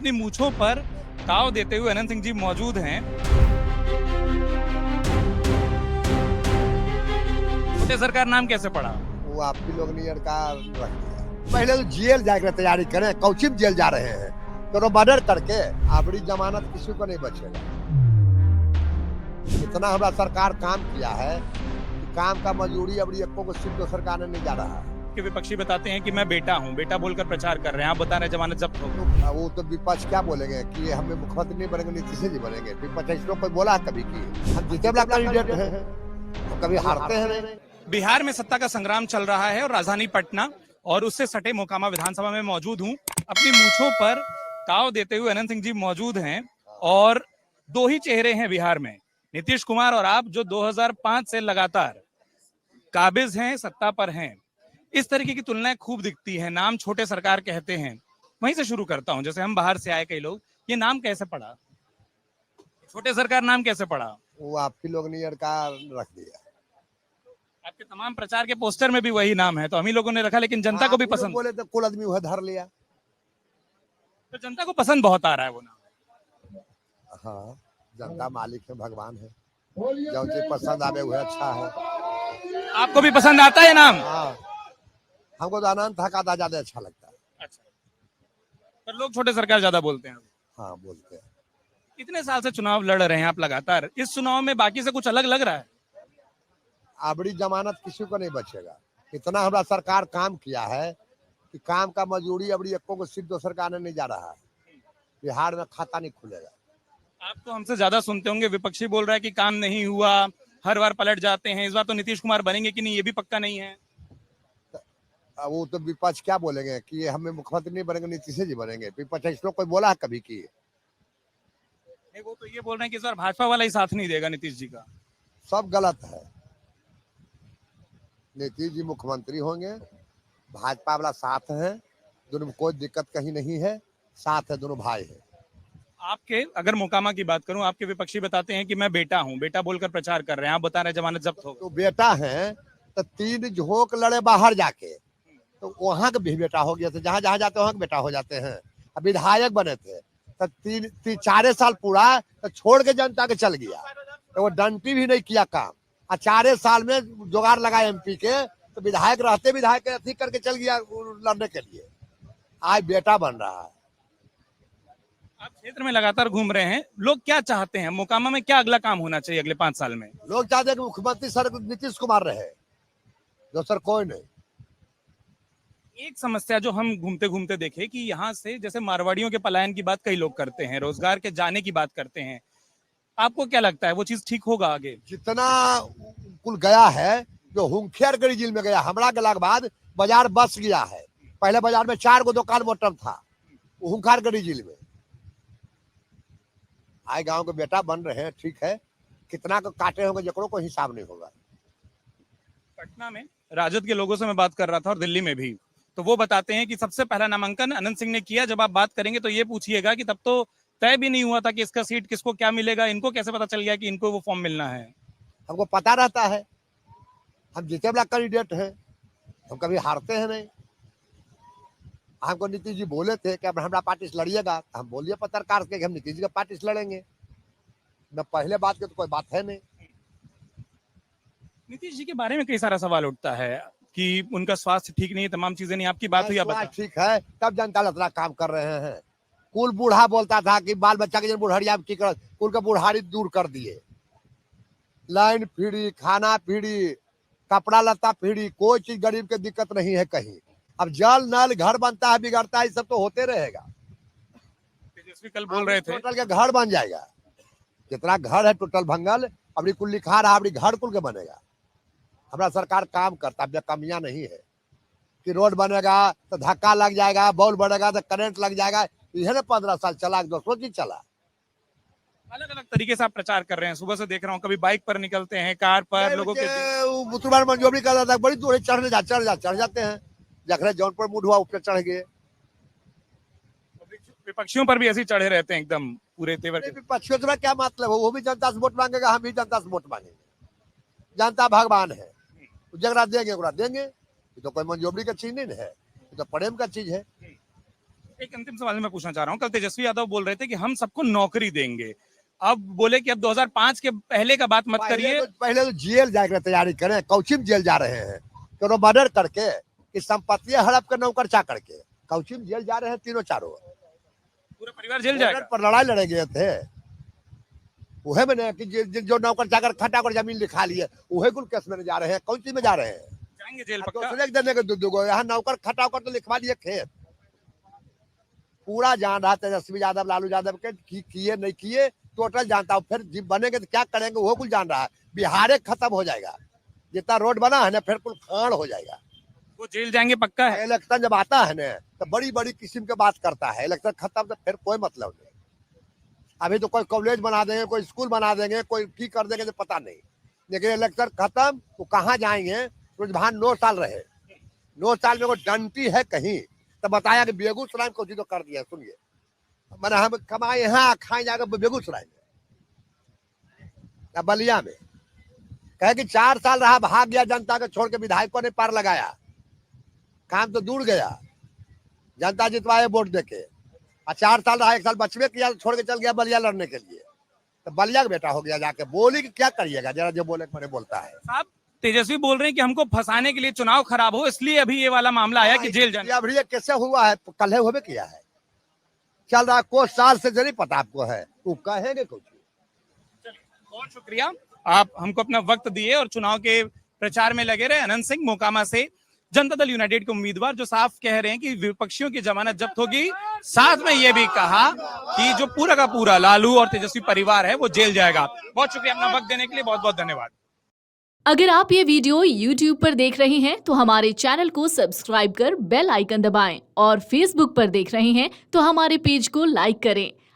अपनी मूछों पर ताव देते हुए अनंत सिंह जी मौजूद हैं। छोटे सरकार नाम कैसे पड़ा? वो आपकी लोग ने का रख दिया। पहले तो जेल जाकर तैयारी करें, कौचिम जेल जा रहे हैं तो मर्डर करके आपड़ी जमानत किसी को नहीं बचेगा। इतना हमारा सरकार काम किया है कि काम का मजदूरी अबड़ी एको को सिर्फ सरकार ने नहीं जा रहा है। कि विपक्षी बताते हैं कि मैं बेटा हूं, बेटा बोलकर प्रचार कर रहे हैं, आप बता रहे हैं जमानत जब्त हो। तो वो तो विपक्ष क्या बोलेंगे कि हमें मुख्यमंत्री नहीं बनेंगे, नीतीश जी बनेंगे। विपक्ष इसको कोई बोला कभी की हम जीते वाला कैंडिडेट हैं, तो कभी हारते हैं नहीं। बिहार में सत्ता का संग्राम चल रहा है और राजधानी पटना और उससे सटे मोकामा विधानसभा में मौजूद हूं। अपनी मूछों पर ताव देते हुए अनंत सिंह जी मौजूद हैं और दो ही चेहरे हैं बिहार में, नीतीश कुमार और आप, जो 2005 से लगातार काबिज हैं, सत्ता पर हैं। इस तरीके की तुलनाएं खूब दिखती हैं। नाम छोटे सरकार कहते हैं। वहीं से शुरू करता हूं, जैसे हम बाहर से आए कई लोग, ये नाम कैसे पड़ा? छोटे सरकार नाम कैसे पड़ा? वो आपकी लोग ने का रख दिया। आपके तमाम प्रचार के पोस्टर में भी वही नाम है, तो हम ही लोगों ने रखा, लेकिन जनता को भी पसंद। बोले तो कुल आदमी वह धर लिया। तो जनता को पसंद बहुत आ रहा है वो नाम। हाँ, जनता मालिक है, भगवान है, जो चीज पसंद आवे वह अच्छा है। आपको भी पसंद आता है नाम? हाँ, हमको तो आनंद था का ज्यादा अच्छा लगता है। अच्छा, पर लोग छोटे सरकार ज्यादा बोलते हैं। हाँ, बोलते हैं। इतने साल से चुनाव लड़ रहे हैं आप लगातार, इस चुनाव में बाकी से कुछ अलग लग रहा है? अबड़ी जमानत किसी को नहीं बचेगा। इतना हमारा सरकार काम किया है कि काम का मजदूरी अबड़ी एको को सिर्फ सरकार ने नहीं जा रहा है। बिहार में खाता नहीं खुलेगा। आप तो हमसे ज्यादा सुनते होंगे, विपक्षी बोल रहा है कि काम नहीं हुआ, हर बार पलट जाते हैं। इस बार तो नीतीश कुमार बनेंगे कि नहीं ये भी पक्का नहीं है। वो तो विपक्ष क्या बोलेंगे कि हमें मुख्यमंत्री नहीं बनेंगे, नीतीश जी बनेंगे। विपक्ष इसको कोई बोला है कभी की? नहीं, वो तो ये बोल रहे हैं कि इस बार भाजपा वाला ही साथ नहीं देगा नीतीश जी का। सब गलत है। नीतीश जी मुख्यमंत्री होंगे, भाजपा वाला साथ है, दोनों में कोई दिक्कत कहीं नहीं है, साथ है, दोनों भाई है। आपके अगर मोकामा की बात करूं, आपके विपक्षी बताते हैं कि मैं बेटा हूं, बेटा बोलकर प्रचार कर रहे हैं, आप बता रहे हैं जमानत जब्त हो। तो बेटा है तो 3 झोंक लड़े बाहर जाके, तो वहां का भी बेटा हो गया था। जहां जहां जाते वहां के बेटा हो जाते हैं। अब विधायक बने थे तो 4 साल पूरा तो छोड़ के जनता के चल गया, तो वो डंटी भी नहीं किया काम। और 4 साल में जुगाड़ लगा एमपी के, तो विधायक रहते विधायक अथी करके चल गया लड़ने के लिए। आज बेटा बन रहा है। आप क्षेत्र में लगातार घूम रहे हैं, लोग क्या चाहते हैं? मोकामा में क्या अगला काम होना चाहिए अगले 5 साल में? लोग चाहते हैं कि मुख्यमंत्री सर नीतीश कुमार रहे, जो सर कोई नहीं। एक समस्या जो हम घूमते घूमते देखे कि यहाँ से जैसे मारवाड़ियों के पलायन की बात कई लोग करते हैं, रोजगार के जाने की बात करते हैं, आपको क्या लगता है वो चीज ठीक होगा आगे? जितना कुल गया है, जो हुंखियारगढ़ जिले में गया, हमरा गला के बाद बाजार बस गया है। पहले बाजार में 4 गो दुकान मोटर था, हुंखियारगढ़ जिले में। आए गांव के बेटा बन रहे हैं, ठीक है। कितना को काटे होंगे जकड़ों को हिसाब नहीं होगा। पटना में राजद के लोगों से मैं बात कर रहा था और दिल्ली में भी, तो वो बताते हैं कि सबसे पहला नामांकन अनंत सिंह ने किया। जब आप बात करेंगे तो ये पूछिएगा कि तब तो तय भी नहीं हुआ था कि इसका सीट किसको क्या मिलेगा, इनको कैसे पता चल गया कि इनको वो फॉर्म मिलना है? हमको पता रहता है, हम जीते वाला कैंडिडेट है, हम कभी हारते हैं नहीं। हमको नीतीश जी बोले थे कि अब हमारा पार्टी से लड़िएगा, हम बोलिए पत्रकार के कि हम नीतीश जी का पार्टी से लड़ेंगे। न पहले बात के तो कोई बात है नहीं। नीतीश जी के बारे में कई सारा सवाल उठता है कि उनका स्वास्थ्य ठीक नहीं है, तमाम चीजें नहीं। आपकी बात हुई, आप बता। ठीक है, तब जनता लतरा काम कर रहे हैं। कुल बूढ़ा बोलता था कि बाल बच्चा के बुढ़ारिया ठीक कर, कुल का बुढ़ारी दूर कर दिए। लाइन फ्री, खाना फ्री, कपड़ा लत्ता फ्री, कोई चीज गरीब के दिक्कत नहीं है कहीं। अब जल नल घर बनता है, बिगड़ता है, सब तो होते रहेगा। तेजस्वी कल बोल रहे थे टोटल के घर बन जाएगा। जितना घर है टोटल भंगल, अभी कुल लिखा रहा, अभी घर कुल के बनेगा। हमारा सरकार काम करता है, कमियां नहीं है कि रोड बनेगा तो धक्का लग जाएगा, बॉल बढ़ेगा तो करंट लग जाएगा। यह 15 साल चला, 200 चीज चला। अलग अलग तरीके से आप प्रचार कर रहे हैं, सुबह से देख रहा हूँ, कभी बाइक पर निकलते हैं, कार पर, लोगों के मुसलमान मंजूरी कर रहा था, बड़ी दूर चढ़ जाते हैं। जखरे जौनपुर मूड हुआ ऊपर चढ़ गए। विपक्षियों पर भी ऐसे चढ़े रहते हैं एकदम पूरे तेवर के। विपक्षियों से क्या मतलब है? वो भी जनता से वोट मांगेगा, हम भी जनता से वोट मांगेंगे। जनता भगवान है, जगरा देंगे, ये तो कोई मंजूरी का चीज नहीं है, ये तो प्रेम का चीज है। एक अंतिम सवाल मैं पूछना चाह रहा हूँ, कल तेजस्वी यादव बोल रहे थे कि हम सबको नौकरी देंगे, अब बोले कि अब 2005 के पहले का बात मत करिए। पहले तो जेल जाकर तैयारी करें, कौचिम जेल जा रहे हैं करो मर्डर करके, कि संपत्ति हड़प कर नौकर चाकर के, कौचिम जेल जा रहे हैं तीनों चारों, पूरा परिवार जेल जाएगा। पर लड़ाई लड़े गए थे वह मैंने कि जो नौकर चाकर खटा कर जमीन लिखा लिए वही कुल केस में जा रहे हैं, कौन चीज में जा रहे हैं, जाएंगे जेल पक्का। दूसरे देने के दुगो यहाँ नौकर खटा कर तो लिखवा लिए खेत, पूरा जान रहा तेजस्वी यादव लालू यादव के किए नहीं किए टोटल जानता हूँ, फिर जब बनेंगे तो क्या करेंगे वो कुल जान रहा है। बिहार खत्म हो जाएगा, जितना रोड बना है ना फिर कुल खान हो जाएगा। वो जेल जाएंगे पक्का है। इलेक्शन जब आता है ना तो बड़ी बड़ी किस्म की बात करता है, इलेक्शन खत्म तो फिर कोई मतलब नहीं। अभी तो कोई कॉलेज बना देंगे, कोई स्कूल बना देंगे, कोई की कर देंगे तो पता नहीं, लेकिन इलेक्शन खत्म वो कहाँ जाएंगे। रुझान 9 साल रहे, 9 साल में कोई डंटी है कहीं तो बताया कि बेगूसराय में कुछ तो कर दिया। सुनिए मैंने हम कमाए यहाँ खाए जाकर बेगूसराय में बलिया में, कहे कि 4 साल रहा भाग गया, जनता को छोड़ के विधायकों ने पार लगाया, काम तो दूर गया, जनता जितवाए वोट देके, और 4 साल रहा 1 साल बचवे किया तो छोड़ के चल गया बलिया लड़ने के लिए, तो बलिया का बेटा हो गया जाके। बोली कि क्या करिएगा, जरा जो बोले मैंने बोलता है। साहब तेजस्वी बोल रहे हैं कि हमको फंसाने के लिए चुनाव खराब हो इसलिए अभी ये वाला मामला आया कि जेल जाने। अभी ये कैसे हुआ है, कल हुए किया है, चल रहा कुछ साल से नहीं पता आपको है, वो कहेंगे कुछ। बहुत शुक्रिया, आप हमको अपना वक्त दिए और चुनाव के प्रचार में लगे रहे। अनंत सिंह मोकामा से जनता दल यूनाइटेड के उम्मीदवार, जो साफ कह रहे हैं कि विपक्षियों की जमानत जब्त होगी, साथ में ये भी कहा कि जो पूरा का पूरा लालू और तेजस्वी परिवार है वो जेल जाएगा। बहुत शुक्रिया अपना वक्त देने के लिए, बहुत बहुत धन्यवाद। अगर आप ये वीडियो YouTube पर देख रहे हैं तो हमारे चैनल को सब्सक्राइब कर बेल आइकन दबाएं और Facebook पर देख रहे हैं तो हमारे पेज को लाइक करें।